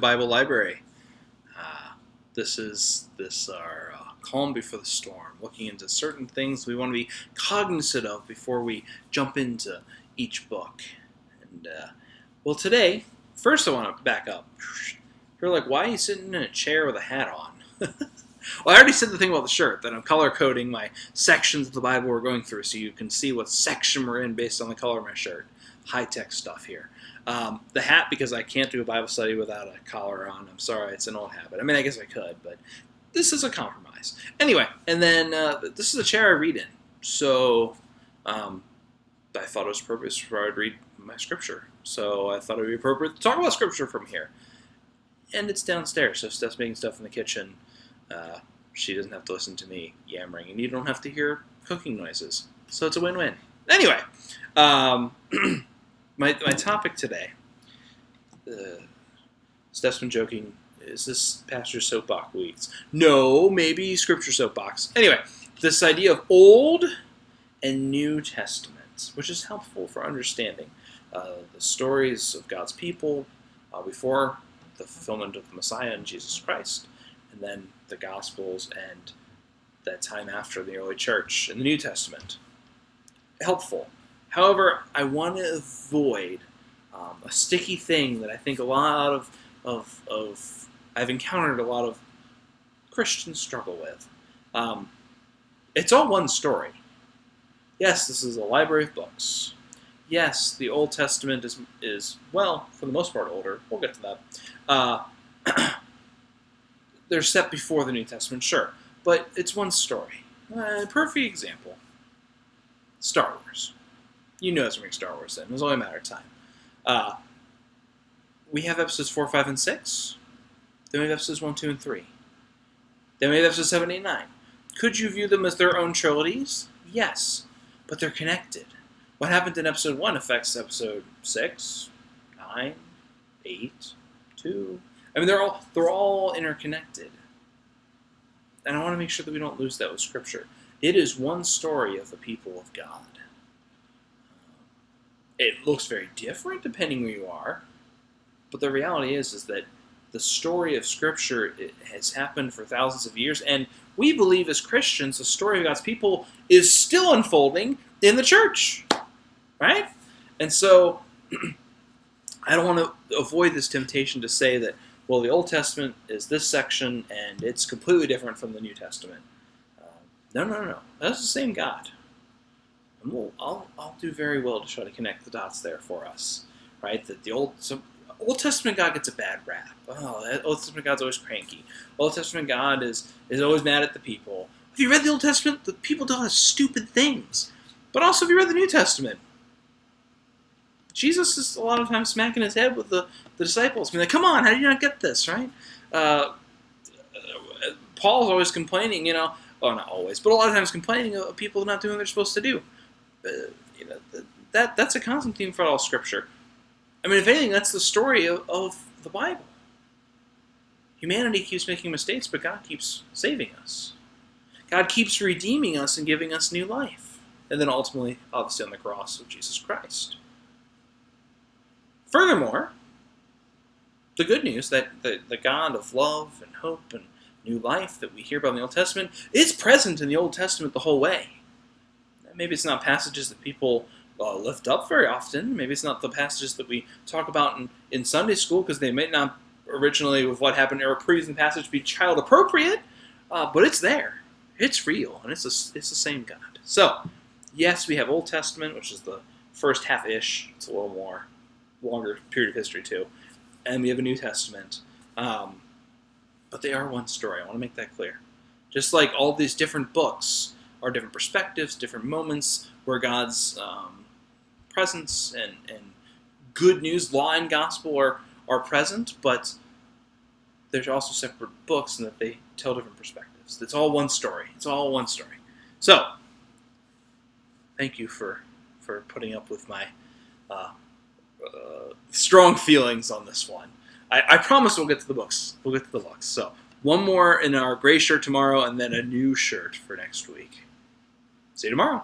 Bible Library. This our calm before the storm, looking into certain things we want to be cognizant of before we jump into each book. And well, today, first I want to back up. You're like, why are you sitting in a chair with a hat on? Well, I already said the thing about the shirt, that I'm color coding my sections of the Bible we're going through so you can see what section we're in based on the color of my shirt. High-tech stuff here. The hat, because I can't do a Bible study without a collar on. I'm sorry, it's an old habit. I mean, I guess I could, but this is a compromise. Anyway, and then this is a chair I read in. So I thought it was appropriate for I would read my scripture. So I thought it would be appropriate to talk about scripture from here. And it's downstairs, so if Steph's making stuff in the kitchen, she doesn't have to listen to me yammering, and you don't have to hear cooking noises. So it's a win-win. Anyway, my topic today, Steph's been joking, is this Pastor Soapbox Weeks? No, maybe Scripture Soapbox. Anyway, this idea of Old and New Testaments, which is helpful for understanding the stories of God's people before the fulfillment of the Messiah and Jesus Christ, and then the Gospels and that time after the early church in the New Testament. Helpful. However, I want to avoid a sticky thing that I think a lot of I've encountered a lot of Christians struggle with. It's all one story. Yes, this is a library of books. Yes, the Old Testament is well, for the most part, older. We'll get to that. They're set before the New Testament, sure, but it's one story. Perfect example. Star Wars. You know it's going to be Star Wars then. It's only a matter of time. We have episodes 4, 5, and 6. Then we have episodes 1, 2, and 3. Then we have episodes 7, 8, 9. Could you view them as their own trilogies? Yes, but they're connected. What happened in episode 1 affects episode 6, 9, 8, 2. I mean, they're all interconnected. And I want to make sure that we don't lose that with Scripture. It is one story of the people of God. It looks very different depending where you are, but the reality is that the story of Scripture has happened for thousands of years, and we believe as Christians the story of God's people is still unfolding in the church, right? And so I don't want to avoid this temptation to say that, well, the Old Testament is this section, and it's completely different from the New Testament. No. That's the same God. And I'll do very well to try to connect the dots there for us, right? That the Old Testament God gets a bad rap. Oh, that Old Testament God's always cranky. Old Testament God is always mad at the people. Have you read the Old Testament? The people do a lot of stupid things. But also, have you read the New Testament? Jesus is a lot of times smacking his head with the disciples. I mean, like, come on, how do you not get this, right? Paul's always complaining, well, not always, but a lot of times complaining of people not doing what they're supposed to do. That's a constant theme for all Scripture. I mean, if anything, that's the story of the Bible. Humanity keeps making mistakes, but God keeps saving us. God keeps redeeming us and giving us new life. And then ultimately, obviously, on the cross of Jesus Christ. Furthermore, the good news that the God of love and hope and new life that we hear about in the Old Testament is present in the Old Testament the whole way. Maybe it's not passages that people lift up very often. Maybe it's not the passages that we talk about in Sunday school because they might not originally, with what happened in our previous passage, be child appropriate, but it's there. It's real, and it's the same God. So, yes, we have Old Testament, which is the first half-ish. It's a little more longer period of history too, and we have a New Testament. But they are one story. I want to make that clear. Just like all these different books are different perspectives, different moments where God's presence and good news, law and gospel are present, but there's also separate books and that they tell different perspectives. It's all one story. It's all one story. So, thank you for putting up with my strong feelings on this one. I promise we'll get to the books. We'll get to the books. So, one more in our gray shirt tomorrow, and then a new shirt for next week. See you tomorrow.